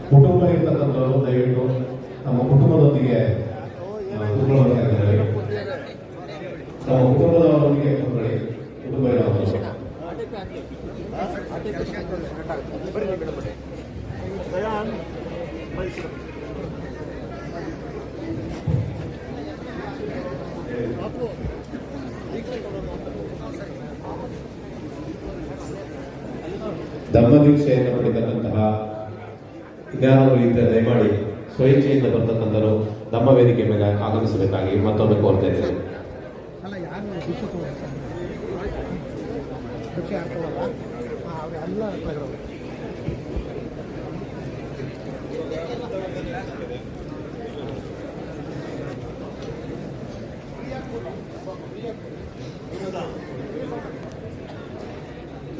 ಕುಟುಂಬ ಇರ್ತಕ್ಕಂಥವರು ದಯವಿಟ್ಟು ನಮ್ಮ ಕುಟುಂಬದೊಂದಿಗೆ ಕುತ್ಕೊಳ್ಳಬೇಕಾಗಿದ್ದಾರೆ. ನಮ್ಮ ಕುಟುಂಬದವರೊಂದಿಗೆ ಕುತ್ಕೊಳ್ಳಿ. ಕುಟುಂಬ ಇರೋದು ಧರ್ಮದೀಕ್ಷೆಯನ್ನು ಪಡೆತಕ್ಕಂತಹ ಇನ್ಯಾರಾದರೂ ಇದ್ದರೆ ದಯಮಾಡಿ ಸ್ವಇಚ್ಛೆಯಿಂದ ಬರ್ತಕ್ಕಂಥವರು ಧಮ್ಮ ವೇದಿಕೆ ಮೇಲೆ ಆಗಮಿಸಬೇಕಾಗಿ ಮತ್ತೊಮ್ಮೆ ಕೋರ್ತಾ ಇದ್ದೇವೆ.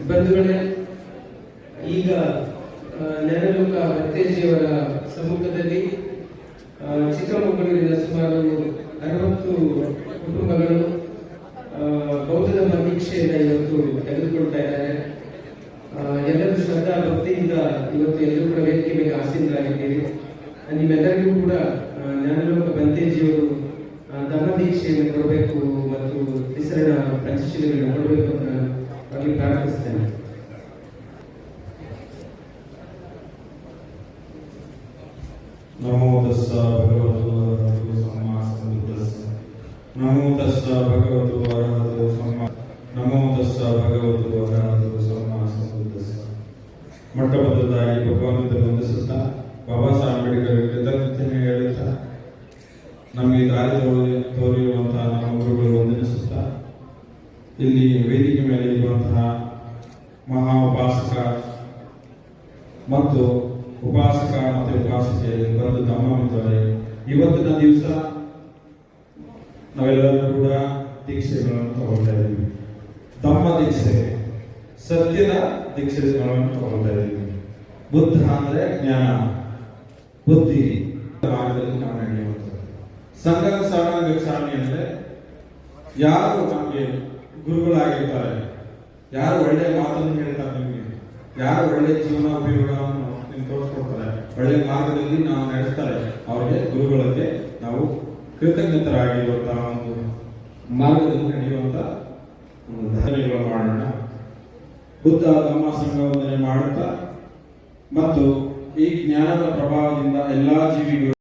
ಬಂಧುಗಳೇ, ಈಗ ನೆನಲೋಕ ಭತ್ತೇಜಿಯವರ ಸಮ್ಮುಖದಲ್ಲಿ ಚಿಕ್ಕಮಗಳೂರಿನ ಸುಮಾರು 60 ಕುಟುಂಬಗಳು ಬೌದ್ಧ ಧರ್ಮ ದೀಕ್ಷೆಯನ್ನು ಇವತ್ತು ತೆಗೆದುಕೊಳ್ತಾ ಇದ್ದಾರೆ. ಎಲ್ಲರೂ ಶ್ರದ್ಧಾ ಭಕ್ತಿಯಿಂದ ಇವತ್ತು ಎಲ್ಲರೂ ಕೂಡ ವೇದಿಕೆ ಮೇಲೆ ಆಸೀನರಾಗಿದ್ದೀರಿ. ನಿಮ್ಮೆಲ್ಲರಿಗೂ ಕೂಡ ಜ್ಞಾನಲೋಕ ಬಂತೇಜಿಯವರು ಧರ್ಮ ದೀಕ್ಷೆಯನ್ನು ಕೊಡಬೇಕು ಮತ್ತು ಹೆಸರಿನ ಪಂಚಶೀಲಗಳನ್ನು ಕೊಡಬೇಕು ಅಂತ ಅವರಿಗೆ ಪ್ರಾರ್ಥಿಸ್ತೇನೆ. ನಮೋ ತಸ್ಸ ಭಗವತು ಅರಹತು ಸಮ್ಮಾ ಸಂಬುದ್ಧಸ್ಸ. ನಮೋ ತಸ್ಸ ಭಗವತು ಅರಹತು ಸಮ್ಮಾ. ನಮೋ ತಸ್ಸ ಭಗವತು ಅರಹತು ಸಮ್ಮಾ ಸಂಬುದ್ಧಸ್ಸ. ಮೊಟ್ಟಮೊದಲಾಗಿ ಭಗವಂತನ ವಂದಿಸುತ್ತಾ ಬಾಬಾ ಸಾಹೇಬ್ ಅಂಬೇಡ್ಕರ್ ಕೃತಜ್ಞತೆಯನ್ನು ಹೇಳುತ್ತಾ ನಮಗೆ ದಾರಿ ತೋರಿರುವಂತಹ ನಮ್ಮ ಗುರುಗಳು ವಂದಿಸುತ್ತಾ ಇಲ್ಲಿ ವೇದಿಕೆ ಮೇಲೆ ಇರುವಂತಹ ಮಹಾ ಉಪಾಸಕ ಮತ್ತು ಉಪಾಸಕ ಮತ್ತು ಉಪಾಸಕಿಯರು ಬಂದು ಧಮ್ಮ ಮಿತ್ರರೇ, ಇವತ್ತಿನ ದಿವಸ ನಾವೆಲ್ಲರೂ ಕೂಡ ದೀಕ್ಷೆಗಳನ್ನು ತಗೊಳ್ತಾ ಇದ್ದೀವಿ. ಧಮ್ಮ ದೀಕ್ಷೆ, ಸತ್ಯದ ದೀಕ್ಷೆಗಳನ್ನು ತಗೊಳ್ತಾ ಇದ್ದೀವಿ. ಬುದ್ಧ ಅಂದ್ರೆ ಜ್ಞಾನ, ಬುದ್ಧಿ ಮಾರ್ಗದಲ್ಲಿ ನಾವು ನಡೆಯುವಂಥದ್ದು. ಸಂಘ ಗಚ್ಚಾಮಿ ಅಂದ್ರೆ ಯಾರು ನಮಗೆ ಗುರುಗಳಾಗಿರ್ತಾರೆ, ಯಾರು ಒಳ್ಳೆಯ ಮಾತನ್ನು ಹೇಳ್ತಾರೆ, ನಿಮಗೆ ಯಾರು ಒಳ್ಳೆಯ ಜೀವನ ಉಪಯೋಗವನ್ನು ತೋರಿಸ್ಕೊಡ್ತಾರೆ, ಒಳ್ಳೆಯ ಮಾರ್ಗದಲ್ಲಿ ನಾವು ನಡೆಸ್ತಾರೆ, ಅವರಿಗೆ ಗುರುಗಳಿಗೆ ನಾವು ಕೃತಜ್ಞತರಾಗಿರುವಂತಹ ಒಂದು ಮಾರ್ಗದಲ್ಲಿ ನಡೆಯುವಂತ ಧನ್ಯವಾದ ಮಾಡೋಣ. ಬುದ್ಧ ಧಮ್ಮ ಸಂಘ ವಂದನೆ ಮಾಡುತ್ತಾ ಮತ್ತು ಈ ಜ್ಞಾನದ ಪ್ರಭಾವದಿಂದ ಎಲ್ಲಾ ಜೀವಿಗಳು